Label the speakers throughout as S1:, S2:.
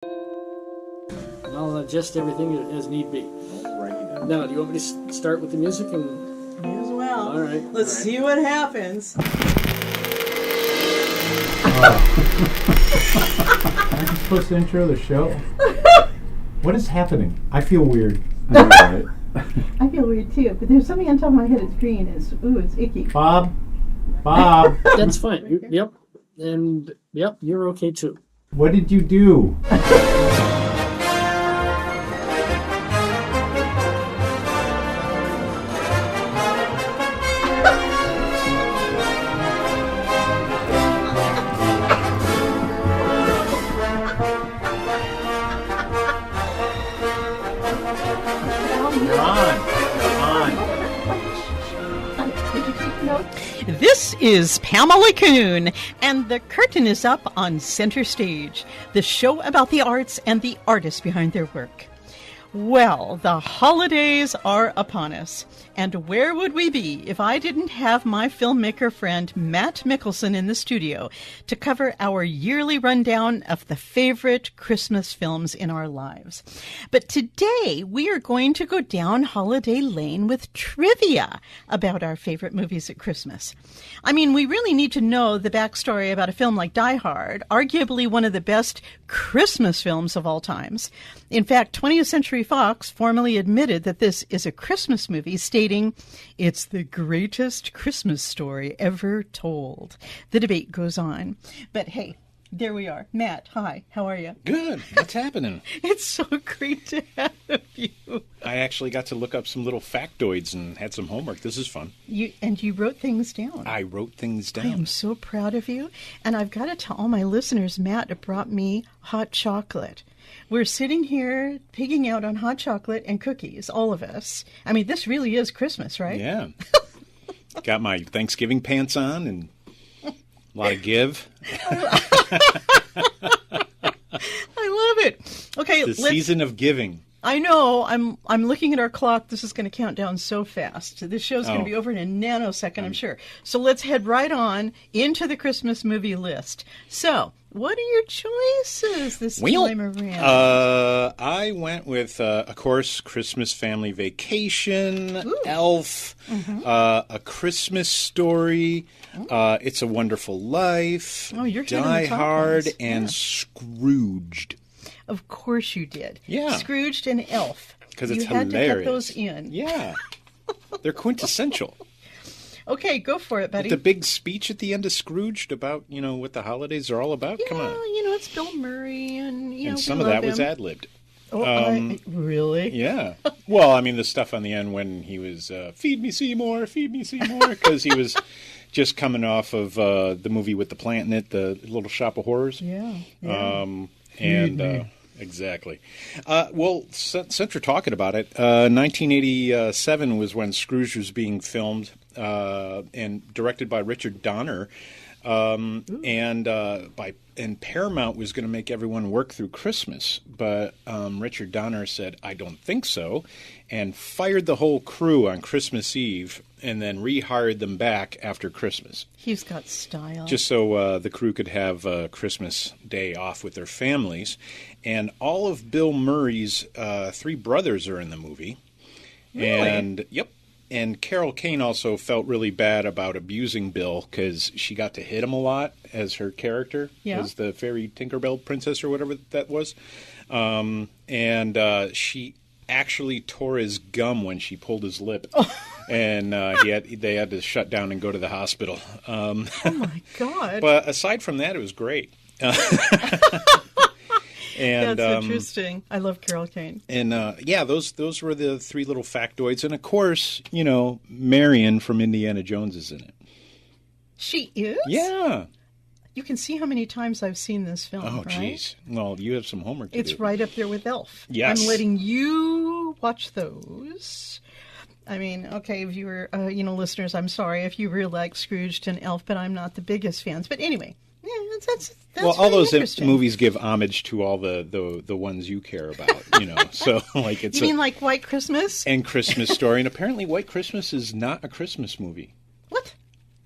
S1: I'll adjust everything as need be.
S2: Alrighty then.
S1: Now, do you want me to start with the music?
S3: May as well.
S1: All right.
S3: Let's see what happens.
S2: Aren't you supposed to intro the show? What is happening? I feel weird.
S4: I feel weird too, but there's something on top of my head. It's green. It's icky.
S2: Bob?
S1: That's fine. Yep. And, yep, you're okay too.
S2: What did you do?
S3: This is Pamela Kuhn, and the curtain is up on Center Stage, the show about the arts and the artists behind their work. Well, the holidays are upon us, and where would we be if I didn't have my filmmaker friend Matt Mickelson in the studio to cover our yearly rundown of the favorite Christmas films in our lives. But today we are going to go down holiday lane with trivia about our favorite movies at Christmas. I mean, we really need to know the backstory about a film like Die Hard, arguably one of the best Christmas films of all times. In fact, 20th Century Fox formally admitted that this is a Christmas movie, stating, "It's the greatest Christmas story ever told." The debate goes on. But hey, there we are. Matt, hi. How are you?
S5: Good. What's happening?
S3: It's so great to have you.
S5: I actually got to look up some little factoids and had some homework. This is fun.
S3: You wrote things down.
S5: I wrote things down.
S3: I am so proud of you. And I've got to tell all my listeners, Matt brought me hot chocolate. We're sitting here pigging out on hot chocolate and cookies, all of us. I mean, this really is Christmas, right?
S5: Yeah. Got my Thanksgiving pants on and a lot of give.
S3: I love it. Okay,
S5: The season of giving.
S3: I know. I'm looking at our clock. This is going to count down so fast. This show's going to be over in a nanosecond, I'm sure. So let's head right on into the Christmas movie list. So, what are your choices this time around?
S5: I went with, of course, Christmas Family Vacation,
S3: Ooh.
S5: Elf, A Christmas Story, It's a Wonderful Life,
S3: you're hitting
S5: Die
S3: the top
S5: Hard,
S3: ones.
S5: and
S3: Yeah.
S5: Scrooged.
S3: Of course you did.
S5: Yeah.
S3: Scrooged and Elf.
S5: Because it's
S3: you had
S5: hilarious.
S3: to get those in.
S5: Yeah. They're quintessential.
S3: Okay, go for it, buddy.
S5: The big speech at the end of Scrooged about, what the holidays are all about? Come on.
S3: It's Bill Murray, and,
S5: And some of that was ad-libbed.
S3: Oh, really?
S5: Yeah. Well, I mean, the stuff on the end when he was, feed me Seymour, because he was just coming off of the movie with the plant in it, the Little Shop of Horrors.
S3: Yeah.
S5: Exactly. Well, since we're talking about it, 1987 was when Scrooge was being filmed and directed by Richard Donner. And Paramount was going to make everyone work through Christmas, but Richard Donner said, "I don't think so," and fired the whole crew on Christmas Eve and then rehired them back after Christmas.
S3: He's got style.
S5: Just so the crew could have Christmas Day off with their families. And all of Bill Murray's three brothers are in the movie.
S3: Really?
S5: And Carol Kane also felt really bad about abusing Bill because she got to hit him a lot as her character, as the fairy Tinkerbell princess or whatever that was. And she actually tore his gum when she pulled his lip. And they had to shut down and go to the hospital.
S3: Oh, my God.
S5: But aside from that, it was great. And,
S3: that's interesting. I love Carol Kane.
S5: And, those were the three little factoids. And, of course, Marion from Indiana Jones is in it.
S3: She is?
S5: Yeah.
S3: You can see how many times I've seen this film,
S5: Oh,
S3: right?
S5: jeez. Well, you have some homework to do.
S3: It's right up there with Elf.
S5: Yes.
S3: I'm letting you watch those. I mean, okay, if you were, listeners, I'm sorry if you really like Scrooged and Elf, but I'm not the biggest fans. But anyway, yeah, that's
S5: well, all those
S3: interesting.
S5: movies give homage to all the ones you care about, So, like, it's
S3: you mean like White Christmas?
S5: And Christmas Story. And apparently White Christmas is not a Christmas movie.
S3: What?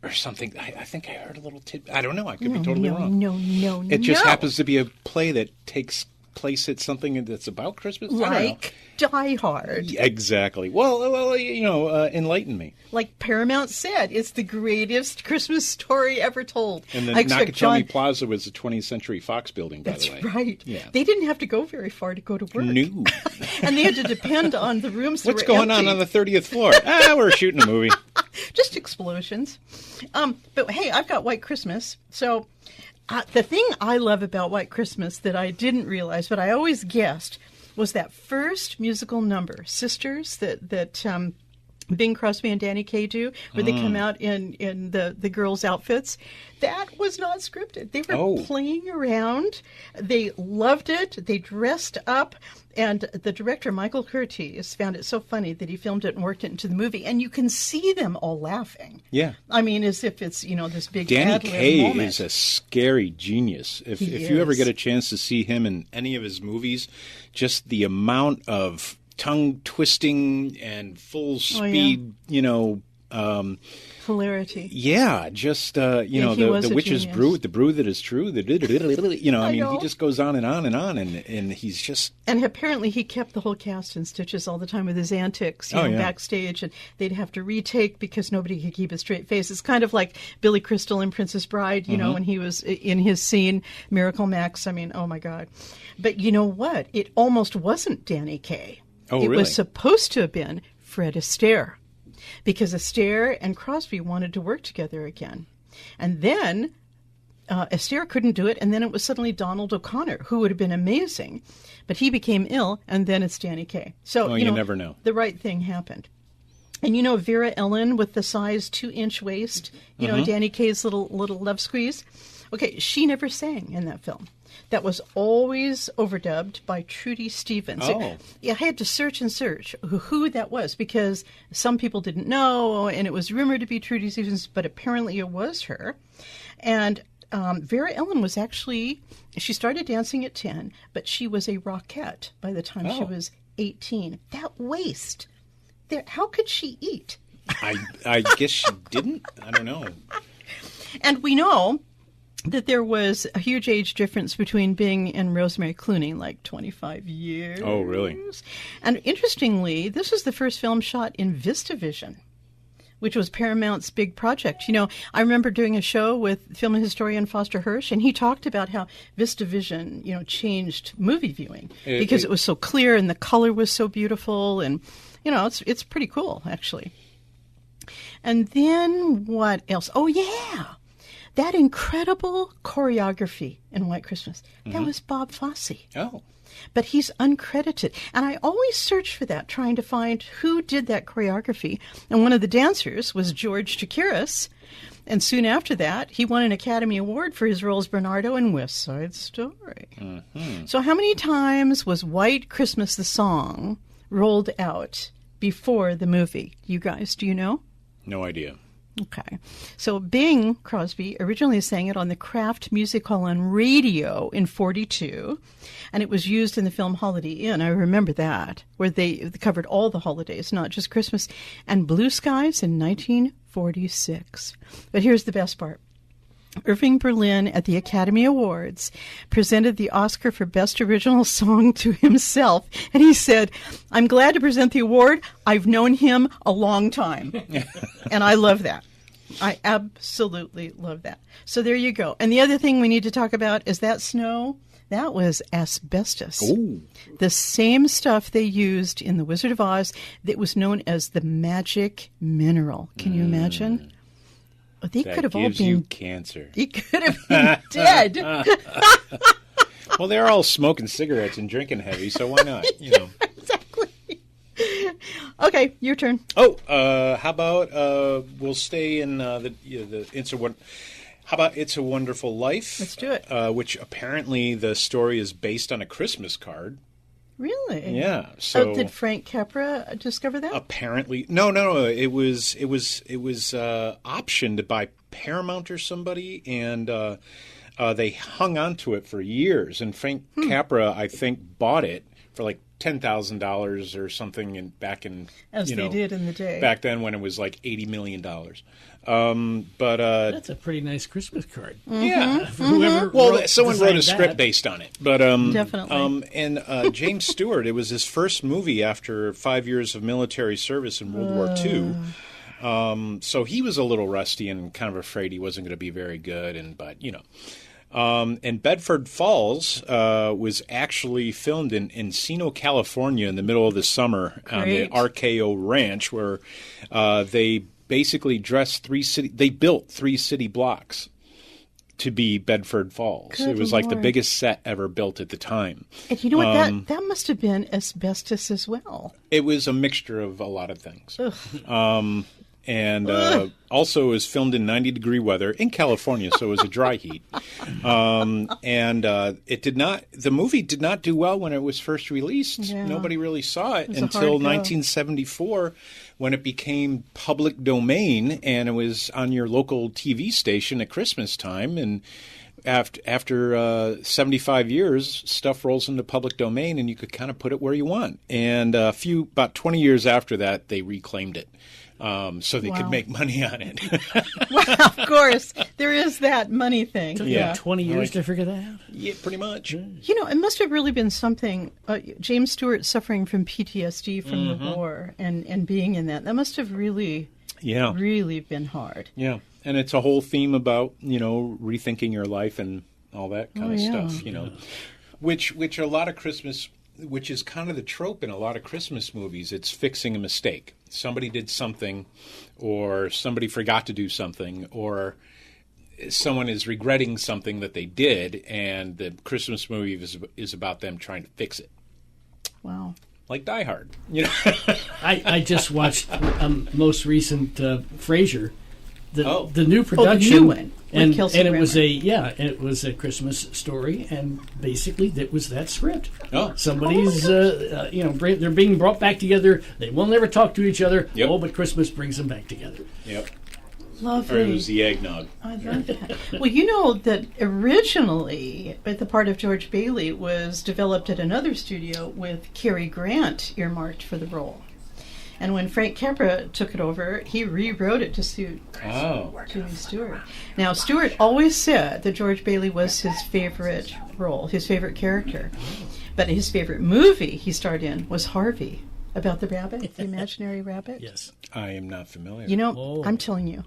S5: Or something. I think I heard a little tidbit. I don't know. I could be totally wrong.
S3: No.
S5: It just happens to be a play that takes place it something that's about Christmas? I don't know.
S3: Like Die Hard.
S5: Yeah, exactly. Well, enlighten me.
S3: Like Paramount said, it's the greatest Christmas story ever told.
S5: And the
S3: I expect
S5: Nakatomi Plaza was a 20th Century Fox building, by the way.
S3: That's right.
S5: Yeah.
S3: They didn't have to go very far to go to work.
S5: No.
S3: And they had to depend on the rooms that
S5: What's
S3: were
S5: going
S3: empty.
S5: on the 30th floor? We're shooting a movie.
S3: Just explosions. But hey, I've got White Christmas. So the thing I love about White Christmas that I didn't realize, but I always guessed, was that first musical number, Sisters, that Bing Crosby and Danny Kaye do, where they come out in the girls' outfits. That was not scripted. They were playing around. They loved it. They dressed up. And the director, Michael Curtiz, found it so funny that he filmed it and worked it into the movie. And you can see them all laughing.
S5: Yeah.
S3: I mean, as if it's, this big
S5: Danny
S3: ad-lib
S5: Kaye
S3: moment.
S5: is a scary genius. If you ever get a chance to see him in any of his movies, just the amount of tongue twisting and full speed,
S3: hilarity.
S5: Yeah, just the witch's brew, the brew that is true. He just goes on and on and on, and he's just.
S3: And apparently, he kept the whole cast in stitches all the time with his antics, backstage, and they'd have to retake because nobody could keep a straight face. It's kind of like Billy Crystal in Princess Bride, when he was in his scene, Miracle Max. I mean, oh my God! But you know what? It almost wasn't Danny Kaye.
S5: Oh,
S3: it
S5: really?
S3: was supposed to have been Fred Astaire, because Astaire and Crosby wanted to work together again. And then Astaire couldn't do it, and then it was suddenly Donald O'Connor, who would have been amazing. But he became ill, and then it's Danny Kaye. So
S5: you never know.
S3: The right thing happened. And Vera Ellen with the size 2-inch waist, Danny Kaye's little love squeeze. Okay, she never sang in that film. That was always overdubbed by Trudy Stevens.
S5: Oh.
S3: I had to search who that was, because some people didn't know, and it was rumored to be Trudy Stevens, but apparently it was her. And Vera Ellen was she started dancing at 10, but she was a rockette by the time she was 18. That waist, how could she eat?
S5: I guess she didn't. I don't know.
S3: And we know that there was a huge age difference between Bing and Rosemary Clooney, like 25 years.
S5: Oh, really?
S3: And interestingly, this was the first film shot in VistaVision, which was Paramount's big project. I remember doing a show with film historian Foster Hirsch, and he talked about how VistaVision, changed movie viewing because it was so clear and the color was so beautiful, and it's pretty cool, actually. And then what else? Oh, yeah. That incredible choreography in White Christmas, that was Bob Fosse.
S5: Oh.
S3: But he's uncredited. And I always search for that, trying to find who did that choreography. And one of the dancers was George Chakiris. And soon after that, he won an Academy Award for his role as Bernardo in West Side Story. Mm-hmm. So how many times was White Christmas, the song, rolled out before the movie? You guys, do you know?
S5: No idea.
S3: Okay. So Bing Crosby originally sang it on the Kraft Music Hall on radio in 1942, and it was used in the film Holiday Inn. I remember that, where they covered all the holidays, not just Christmas, and Blue Skies in 1946. But here's the best part. Irving Berlin at the Academy Awards presented the Oscar for Best Original Song to himself, and he said, "I'm glad to present the award. I've known him a long time." And I love that. I absolutely love that. So there you go. And the other thing we need to talk about is that snow. That was asbestos.
S5: Ooh.
S3: The same stuff they used in The Wizard of Oz that was known as the magic mineral. Can you imagine? They could have all been
S5: you cancer.
S3: He could have been dead.
S5: Well, they're all smoking cigarettes and drinking heavy, so why not?
S3: Exactly. Okay, your turn.
S5: Oh, how about we'll stay in the How about It's a Wonderful Life?
S3: Let's do it.
S5: Which apparently the story is based on a Christmas card.
S3: Really?
S5: Yeah. So
S3: did Frank Capra discover that?
S5: Apparently, no. It was optioned by Paramount or somebody, and they hung on to it for years. And Frank Capra, I think, bought it for like $10,000 or something back in
S3: As they did in the day.
S5: Back then when it was like $80 million. But
S1: that's a pretty nice Christmas card.
S5: Yeah.
S1: For whoever
S5: someone wrote a
S1: designed
S5: script
S1: that.
S5: based on it. But
S3: Definitely.
S5: And James Stewart, it was his first movie after 5 years of military service in World War II. So he was a little rusty and kind of afraid he wasn't going to be very good. And Bedford Falls was actually filmed in Encino, California in the middle of the summer on the RKO Ranch, where they basically they built 3 city blocks to be Bedford Falls.
S3: Good
S5: it was like the
S3: Lord.
S5: biggest set ever built at the time.
S3: And you know what? That must have been asbestos as well.
S5: It was a mixture of a lot of things. And also it was filmed in 90-degree weather in California, so it was a dry heat. The movie did not do well when it was first released.
S3: Yeah.
S5: Nobody really saw it
S3: was a
S5: until
S3: hard go.
S5: 1974 when it became public domain and it was on your local TV station at Christmas time. And after 75 years, stuff rolls into public domain and you could kind of put it where you want. And about 20 years after that, they reclaimed it. So they could make money on it.
S3: Well, of course, there is that money thing.
S1: Took
S5: Yeah.
S1: you 20 years to figure that out.
S5: Yeah, pretty much.
S3: You know, it must have really been something. James Stewart suffering from PTSD from the war and being in that. That must have really, really been hard.
S5: Yeah. And it's a whole theme about, rethinking your life and all that kind of stuff, which a lot of Christmas, which is kind of the trope in a lot of Christmas movies. It's fixing a mistake. Somebody did something, or somebody forgot to do something, or someone is regretting something that they did, and the Christmas movie is about them trying to fix it.
S3: Wow.
S5: Like Die Hard.
S1: I just watched most recent Frasier, the new
S3: Oh,
S1: production,
S3: the new one.
S1: and
S3: With Kelsey
S1: it was
S3: Grammer.
S1: it was a Christmas story, and basically it was that script.
S5: Oh.
S1: Somebody's they're being brought back together. They will never talk to each other.
S5: Yep.
S1: Oh, but Christmas brings them back together.
S5: Yep.
S3: Lovely.
S5: Or it was the eggnog.
S3: I love that. Well, you know that originally, the part of George Bailey was developed at another studio with Cary Grant earmarked for the role. And when Frank Capra took it over, he rewrote it to suit Jimmy Stewart. Now, Stewart always said that George Bailey was his favorite role, his favorite character. But his favorite movie he starred in was Harvey, about the rabbit, the imaginary rabbit.
S1: Yes.
S5: I am not familiar.
S3: You know, I'm telling you,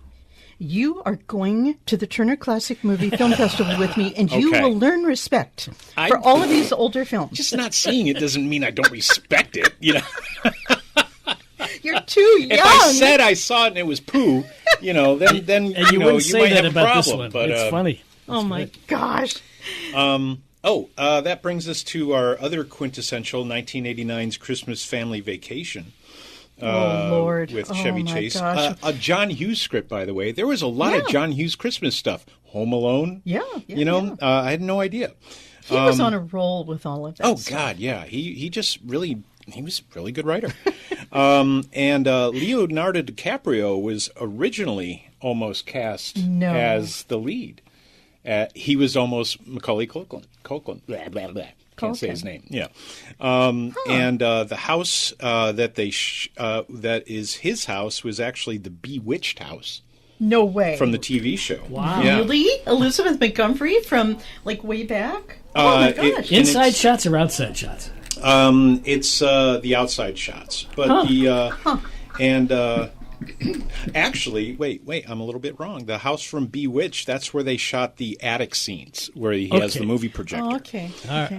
S3: you are going to the Turner Classic Movie Film Festival with me, and you
S5: Okay.
S3: will learn respect for all of these older films.
S5: Just not seeing it doesn't mean I don't respect it.
S3: You're too young.
S5: If I said I saw it and it was poo, then
S1: And you wouldn't say
S5: might
S1: that
S5: have a
S1: about this
S5: problem.
S1: one.
S5: But
S1: It's funny.
S3: Oh my gosh.
S5: that brings us to our other quintessential 1989's Christmas Family Vacation.
S3: Oh Lord.
S5: With
S3: Oh,
S5: Chevy
S3: my
S5: Chase.
S3: gosh.
S5: A John Hughes script, by the way. There was a lot of John Hughes Christmas stuff. Home Alone.
S3: Yeah.
S5: I had no idea.
S3: He was on a roll with all of that.
S5: Oh
S3: stuff.
S5: God, yeah. He was a really good writer. And Leonardo DiCaprio was originally almost cast as the lead. He was almost Macaulay Culkin. Blah, blah, blah. Can't say his name. Yeah. And the house that is his house was actually the Bewitched house.
S3: No way.
S5: From the TV show.
S1: Wow.
S5: Yeah.
S3: Really? Elizabeth Montgomery from like way back? Oh my gosh.
S1: Inside shots or outside shots?
S5: It's the outside shots, but actually, wait, I'm a little bit wrong. The house from Bewitched, that's where they shot the attic scenes where he has the movie projector.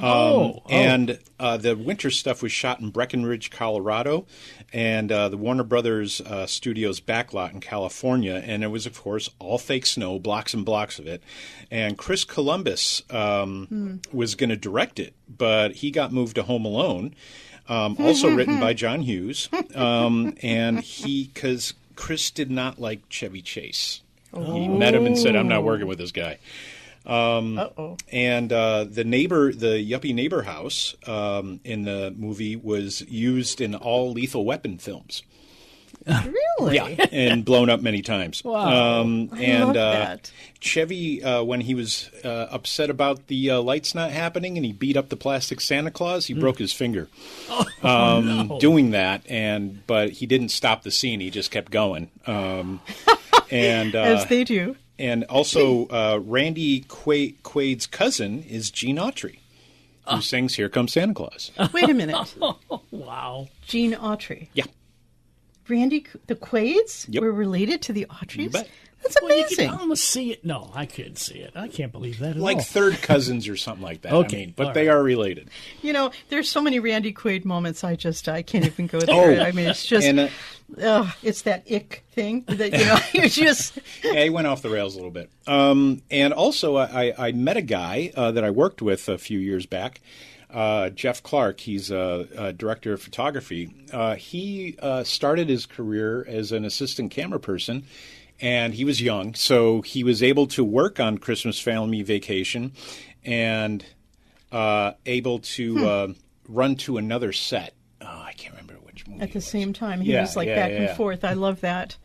S3: Oh, okay.
S5: And the winter stuff was shot in Breckenridge, Colorado, and the Warner Brothers Studios backlot in California. And it was, of course, all fake snow, blocks and blocks of it. And Chris Columbus was going to direct it, but he got moved to Home Alone. Also written by John Hughes. And because Chris did not like Chevy Chase. He met him and said, I'm not working with this guy. And the yuppie neighbor house in the movie was used in all Lethal Weapon films.
S3: Really?
S5: Yeah, and blown up many times.
S1: Wow.
S3: I love that.
S5: Chevy, when he was upset about the lights not happening and he beat up the plastic Santa Claus, he broke his finger doing that. But he didn't stop the scene; he just kept going.
S3: As they do.
S5: And also, Randy Quaid's cousin is Gene Autry, who sings "Here Comes Santa Claus."
S3: Wait a minute.
S1: Wow.
S3: Gene Autry.
S5: Yeah.
S3: Randy, the Quaids
S5: Yep.
S3: were related to the Autrys?
S5: You bet.
S3: That's
S1: Well, you
S3: amazing.
S1: can almost see it. No, I couldn't see it. I can't believe that at
S5: Like
S1: all.
S5: third cousins or something like that.
S1: Okay,
S5: But
S1: all
S5: they
S1: right.
S5: are related.
S3: You know, there's so many Randy Quaid moments. I can't even go through it. I mean, it's just,
S5: And
S3: it's that ick thing that you just.
S5: yeah, he went off the rails a little bit. And also, I met a guy that I worked with a few years back, Jeff Clark. He's a director of photography. He started his career as an assistant camera person. And he was young, so he was able to work on Christmas Family Vacation and able to run to another set. Oh, I can't remember which movie.
S3: At the
S5: it was.
S3: same time, he
S5: Yeah,
S3: was like
S5: yeah,
S3: back
S5: yeah,
S3: and
S5: yeah.
S3: forth. I love that.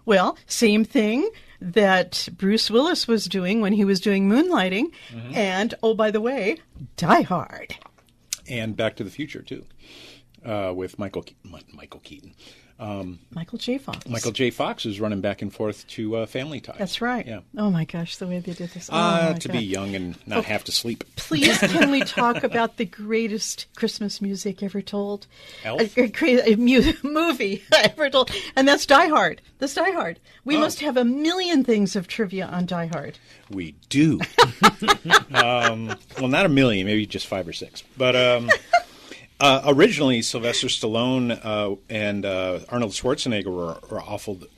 S3: Well, same thing that Bruce Willis was doing when he was doing Moonlighting.
S5: Mm-hmm.
S3: And, oh, by the way, Die Hard.
S5: And Back to the Future, too, with Michael Keaton.
S3: Michael J. Fox.
S5: Michael J. Fox is running back and forth to Family Ties.
S3: That's right.
S5: Yeah.
S3: Oh, my gosh, the way they did this. Oh, my
S5: To
S3: God.
S5: be young and not have to sleep.
S3: Please, can we talk about the greatest Christmas music ever told?
S5: Elf?
S3: A movie ever told. And that's Die Hard. That's Die Hard. We must have a million things of trivia on Die Hard.
S5: We do. Well, not a million, maybe just 5 or 6. But originally, Sylvester Stallone and Arnold Schwarzenegger were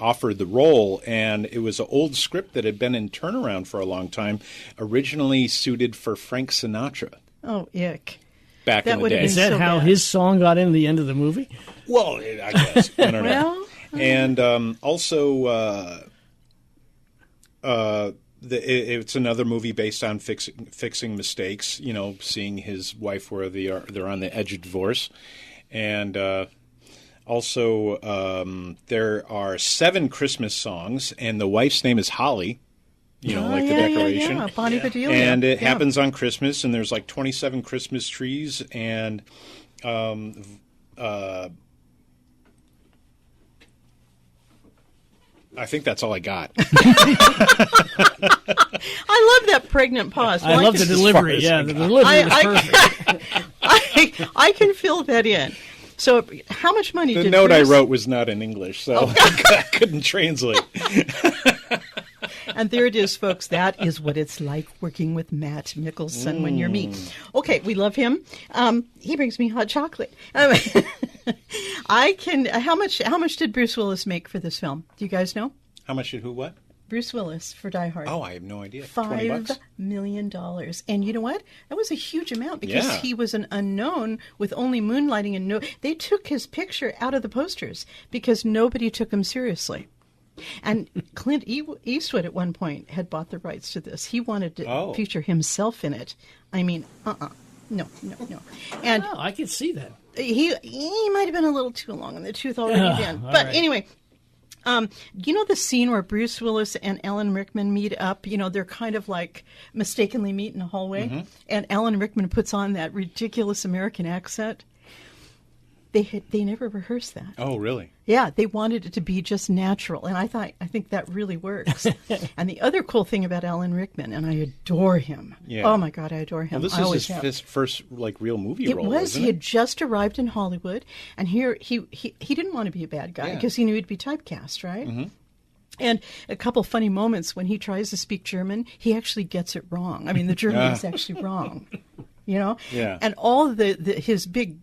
S5: offered the role, and it was an old script that had been in turnaround for a long time, originally suited for Frank Sinatra
S3: Oh, ick.
S5: back
S3: That
S5: in the
S3: would've
S5: day.
S1: Is that
S3: so
S1: how
S3: bad.
S1: his song got in the end of the movie?
S5: Well, I guess. I don't know.
S3: Well,
S5: And also, it's another movie based on fixing mistakes. You know, seeing his wife where they're on the edge of divorce, and also there are 7 Christmas songs, and the wife's name is Holly. You know, like the decoration.
S3: Yeah. Bonnie Bedelia.
S5: And it
S3: Yeah.
S5: happens on Christmas, and there's like 27 Christmas trees, and I think that's all I got.
S3: I love that pregnant pause.
S1: I love the delivery. Yeah, the delivery was perfect.
S3: I can fill that in. So, how much money
S5: The
S3: did
S5: note
S3: Bruce,
S5: I wrote was not in English, so I couldn't translate.
S3: And there it is, folks. That is what it's like working with Matt Mickelson when you're me. Okay, we love him. He brings me hot chocolate. I can. How much did Bruce Willis make for this film? Do you guys know?
S5: How much did who what?
S3: Bruce Willis for Die Hard.
S5: Oh, I have no idea. $20
S3: $5 million. And you know what? That was a huge amount because
S5: Yeah.
S3: he was an unknown with only moonlighting and they took his picture out of the posters because nobody took him seriously. And Clint Eastwood at one point had bought the rights to this. He wanted to feature himself in it. I mean, no. And
S1: Oh, I can see that.
S3: he might have been a little too long in the tooth already then. But
S1: right.
S3: anyway, you know the scene where Bruce Willis and Alan Rickman meet up? You know, they're kind of like mistakenly meet in a hallway. And Alan Rickman puts on that ridiculous American accent. They never rehearsed that.
S5: Oh, really?
S3: Yeah, they wanted it to be just natural, and I think that really works. And the other cool thing about Alan Rickman, and I adore him.
S5: Yeah.
S3: Oh my God, I adore him.
S5: Well, this
S3: I
S5: is
S3: always
S5: his,
S3: have.
S5: his first real movie
S3: It
S5: role.
S3: was.
S5: Isn't
S3: He
S5: it?
S3: had just arrived in Hollywood, and here he didn't want to be a bad guy
S5: Yeah.
S3: because he knew he'd be typecast, right? And a couple funny moments when he tries to speak German, he actually gets it wrong. I mean, the German is actually wrong. You know,
S5: Yeah.
S3: And all his big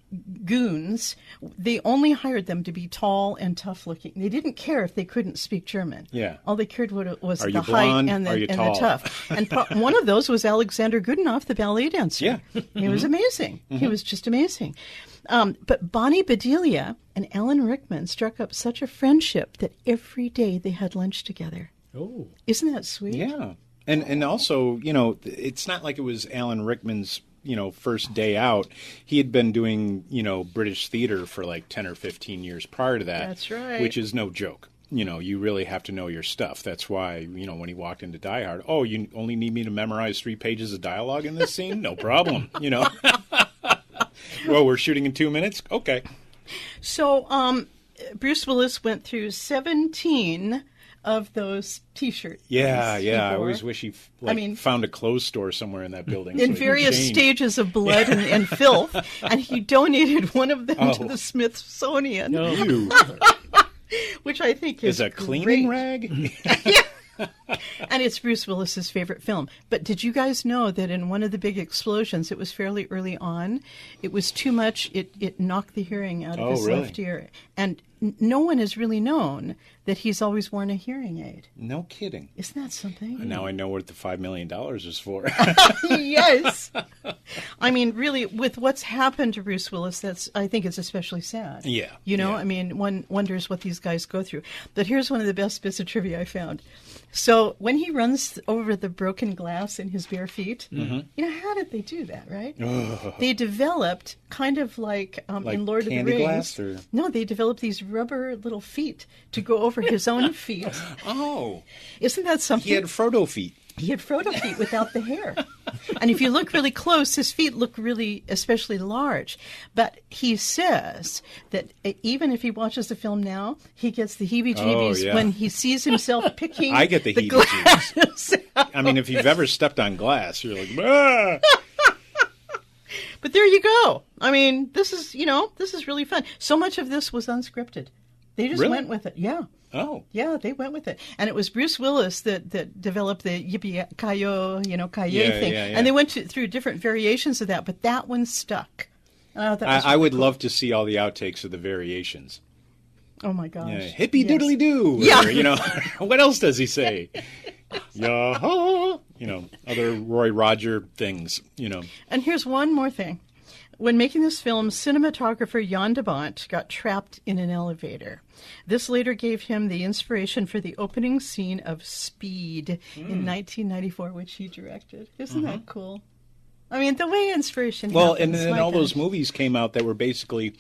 S3: goons, they only hired them to be tall and tough looking. They didn't care if they couldn't speak German.
S5: Yeah.
S3: All they cared what was
S5: Are
S3: the
S5: you
S3: height
S5: blonde?
S3: and
S5: Are you
S3: the
S5: tall?
S3: tough. And one of those was Alexander Goodenough, the ballet dancer.
S5: Yeah.
S3: He was amazing. He was just amazing. But Bonnie Bedelia and Alan Rickman struck up such a friendship that every day they had lunch together.
S1: Oh.
S3: Isn't that sweet?
S5: Yeah. And also, you know, it's not like it was Alan Rickman's first day out, he had been doing, British theater for like 10 or 15 years prior to that.
S3: That's right.
S5: Which is no joke. You really have to know your stuff. That's why, when he walked into Die Hard, oh, you only need me to memorize 3 pages of dialogue in this scene? No problem, Well, we're shooting in 2 minutes? Okay.
S3: So, Bruce Willis went through 17 of those T-shirts.
S5: Yeah. I always wish he found a clothes store somewhere in that building.
S3: In various stages of blood and filth, and he donated one of them to the Smithsonian.
S1: No.
S3: Which I think is
S5: a cleaning rag.
S3: And it's Bruce Willis's favorite film. But did you guys know that in one of the big explosions, it was fairly early on, it was too much, it knocked the hearing out of his left ear. And no one has really known that he's always worn a hearing aid.
S5: No kidding.
S3: Isn't that something?
S5: And now I know what the $5 million is for.
S3: Yes. I mean, really, with what's happened to Bruce Willis, I think it's especially sad.
S5: Yeah.
S3: I mean, one wonders what these guys go through. But here's one of the best bits of trivia I found. So when he runs over the broken glass in his bare feet, how did they do that, right? They developed kind of like in Lord of the Rings.
S5: Glass, or?
S3: No, they developed these rubber little feet to go over his own feet.
S5: Oh.
S3: Isn't that something?
S5: He had Frodo feet.
S3: He had Frodo feet without the hair. And if you look really close, his feet look really especially large. But he says that even if he watches the film now, he gets the heebie-jeebies when he sees himself picking
S5: I get the heebie-jeebies. I mean, if you've ever stepped on glass, you're like, ah!
S3: But there you go. I mean, this is really fun. So much of this was unscripted. They just went with it. Yeah.
S5: Oh.
S3: Yeah, they went with it. And it was Bruce Willis that developed the yippee-ki-yo, thing.
S5: Yeah.
S3: And they went through different variations of that, but that one stuck.
S5: I would love to see all the outtakes of the variations.
S3: Oh, my gosh.
S5: Yeah, hippy doodly doo.
S3: Yeah.
S5: Or, what else does he say? Yeah. Other Roy Roger things,
S3: And here's one more thing. When making this film, cinematographer Jan de Bont got trapped in an elevator. This later gave him the inspiration for the opening scene of Speed in 1994, which he directed. Isn't that cool? I mean, the way inspiration happens.
S5: And then all those movies came out that were basically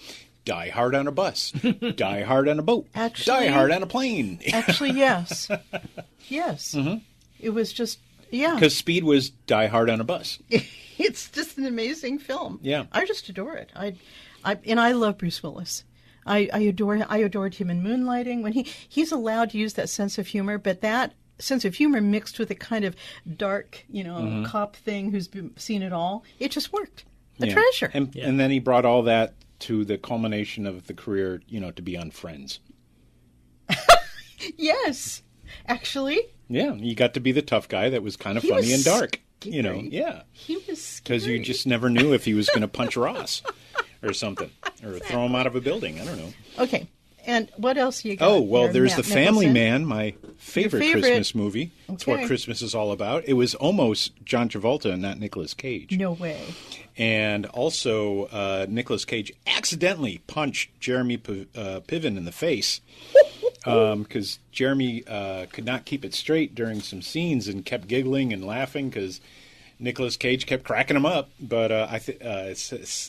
S5: Die Hard on a bus, Die Hard on a boat, Die Hard on a plane.
S3: Actually, yes. Yes. It was just,
S5: because Speed was Die Hard on a bus.
S3: It's just an amazing film.
S5: Yeah.
S3: I just adore it. I love Bruce Willis. I adored him in Moonlighting when he's allowed to use that sense of humor, but that sense of humor mixed with a kind of dark, cop thing who's seen it all, it just worked. A treasure.
S5: And then he brought all that to the culmination of the career, to be on Friends.
S3: Yes. Actually.
S5: Yeah, you got to be the tough guy that was kind of funny and dark. Yeah.
S3: He was scary.
S5: Because you just never knew if he was going to punch Ross or something, or throw him out of a building. I don't know.
S3: Okay, and what else you got?
S5: Oh, well, there's The Family
S3: Mickelson.
S5: Man, my favorite Christmas movie. It's what
S3: Okay.
S5: Christmas is all about. It was almost John Travolta and not Nicolas Cage.
S3: No way.
S5: And also, Nicolas Cage accidentally punched Jeremy Piven in the face. Because Jeremy could not keep it straight during some scenes and kept giggling and laughing because Nicolas Cage kept cracking him up. But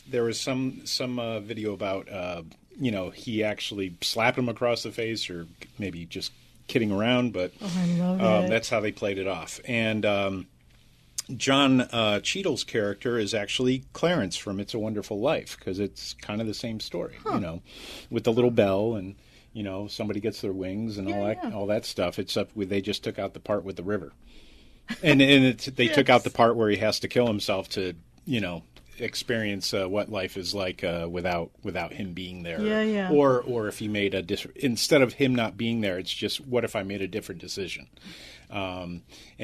S5: there was some video about he actually slapped him across the face, or maybe just kidding around. But
S3: I love it.
S5: that's how they played it off. And John Cheadle's character is actually Clarence from It's a Wonderful Life, because it's kind of the same story, with the little bell and. Somebody gets their wings and all that stuff. Except they just took out the part with the river, and they took out the part where he has to kill himself to experience what life is like without him being there.
S3: Yeah.
S5: Or if he made instead of him not being there, it's just what if I made a different decision. And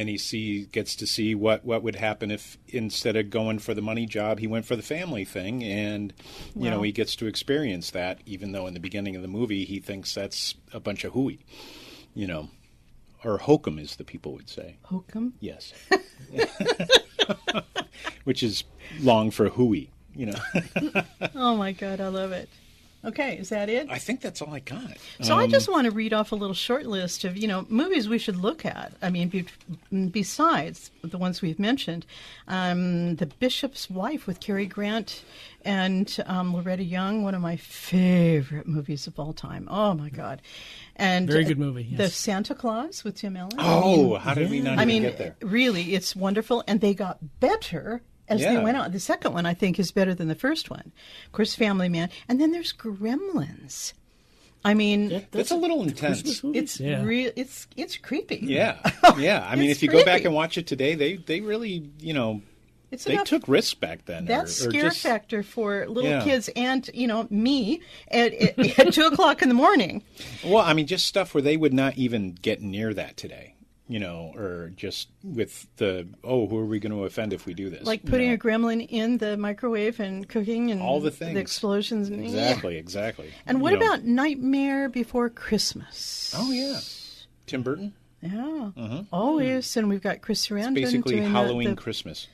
S5: he gets to see what would happen if instead of going for the money job, he went for the family thing, and he gets to experience that. Even though in the beginning of the movie he thinks that's a bunch of hooey, or hokum, as the people would say.
S3: Hokum?
S5: Yes, which is long for hooey.
S3: Oh my God, I love it. Okay, is that it?
S5: I think that's all I got.
S3: So I just want to read off a little short list of, movies we should look at. I mean, besides the ones we've mentioned, The Bishop's Wife with Cary Grant and Loretta Young, one of my favorite movies of all time. Oh my God! And
S1: very good movie. Yes.
S3: The Santa Claus with Tim Allen.
S5: Oh, how did we not even get there?
S3: Really, it's wonderful, and they got better as they went on. The second one, I think, is better than the first one. Of course, Family Man. And then there's Gremlins. I mean...
S5: That's a little intense.
S3: It's real. It's creepy.
S5: Yeah. Yeah. I mean, if you go back and watch it today, they really, they took risks back then.
S3: That scare factor for little kids and, me at 2 o'clock in the morning.
S5: Well, I mean, just stuff where they would not even get near that today. Or just with who are we going to offend if we do this?
S3: Like putting a gremlin in the microwave and cooking and
S5: all the things.
S3: The explosions. And,
S5: Exactly.
S3: And what about Nightmare Before Christmas?
S5: Oh, yeah. Tim Burton?
S3: Yeah. Always. And we've got Chris Sarandon.
S5: It's basically
S3: doing
S5: Halloween Christmas.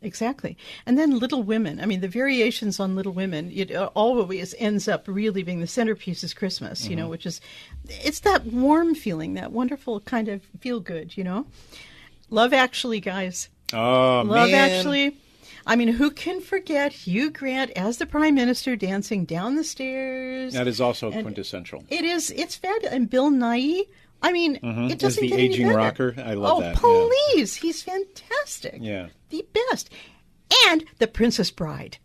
S3: Exactly. And then Little Women. I mean, the variations on Little Women, it always ends up really being the centerpiece is Christmas, which is, it's that warm feeling, that wonderful kind of feel good, Love Actually, guys.
S5: Oh,
S3: Love Actually. I mean, who can forget Hugh Grant as the Prime Minister dancing down the stairs?
S5: That is also quintessential.
S3: It is. It's fabulous. And Bill Nighy. I mean, it doesn't
S5: As the
S3: get
S5: aging
S3: any better.
S5: rocker, I love that.
S3: Oh, please. He's fantastic.
S5: Yeah.
S3: The best. And The Princess Bride.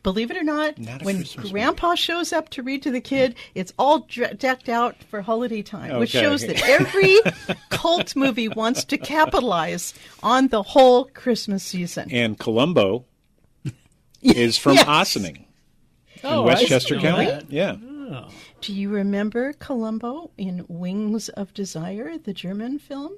S3: Believe it or not when Grandpa shows up to read to the kid, it's all decked out for holiday time, which shows that every cult movie wants to capitalize on the whole Christmas season.
S5: And Columbo is from Ossining in Westchester County. Yeah.
S1: Oh.
S3: Do you remember Columbo in Wings of Desire, the German film?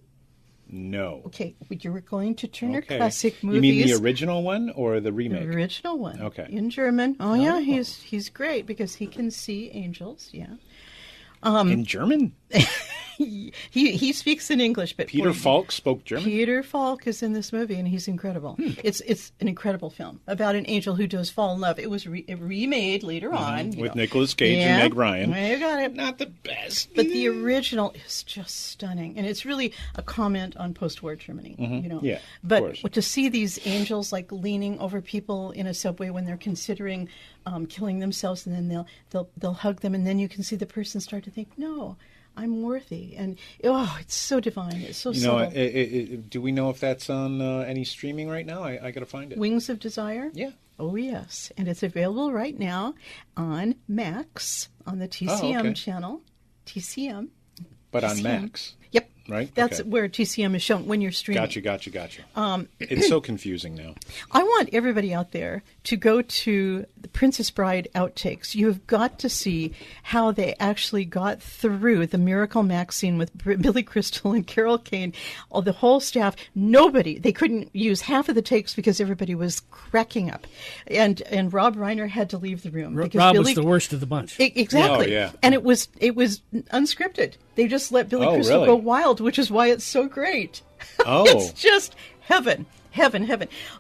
S5: No.
S3: Okay, you're going to Turner Classic Movies.
S5: You mean the original one or the remake?
S3: The original one.
S5: Okay.
S3: In German. Oh, yeah, he's great because he can see angels, yeah.
S5: In German?
S3: He speaks in English, but
S5: Peter Falk spoke German?
S3: Peter Falk is in this movie, and he's incredible. It's an incredible film about an angel who does fall in love. It was remade later on.
S5: With Nicolas Cage and Meg Ryan.
S3: You got it.
S5: Not the best.
S3: But the original is just stunning. And it's really a comment on post-war Germany.
S5: Yeah,
S3: but to see these angels like leaning over people in a subway when they're considering killing themselves, and then they'll hug them, and then you can see the person start to think, no, I'm worthy. And it's so divine. It's so subtle.
S5: Do we know if that's on any streaming right now? I got to find it.
S3: Wings of Desire?
S5: Yeah.
S3: Oh, yes. And it's available right now on Max, on the TCM channel. TCM.
S5: But on Max.
S3: Yep.
S5: Right?
S3: That's where TCM is shown when you're streaming.
S5: Gotcha. It's so confusing now.
S3: I want everybody out there to go to the Princess Bride outtakes. You have got to see how they actually got through the Miracle Max scene with Billy Crystal and Carol Kane. The whole staff, they couldn't use half of the takes because everybody was cracking up. And Rob Reiner had to leave the room. Because
S1: Rob was the worst of the bunch.
S3: Exactly.
S5: Oh, yeah.
S3: And it was unscripted. They just let Billy Crystal go wild, which is why it's so great.
S5: Oh.
S3: It's just heaven.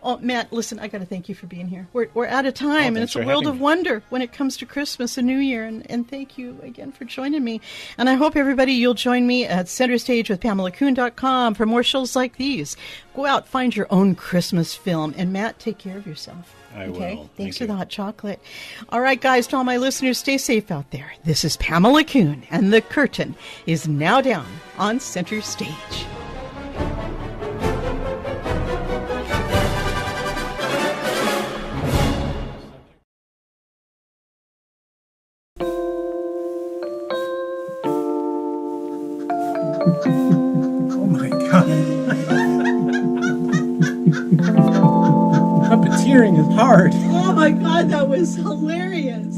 S3: Oh, Matt, listen, I got to thank you for being here. We're out of time, and it's a world of wonder when it comes to Christmas and New Year, and thank you again for joining me. And I hope everybody, you'll join me at Center Stage with PamelaKuhn.com for more shows like these. Go out, find your own Christmas film, and Matt, take care of yourself.
S5: I will.
S3: Thanks for the hot chocolate. All right, guys, to all my listeners, stay safe out there. This is Pamela Kuhn, and the curtain is now down on Center Stage.
S2: Oh my god. Puppeteering is hard.
S3: Oh my God, that was hilarious.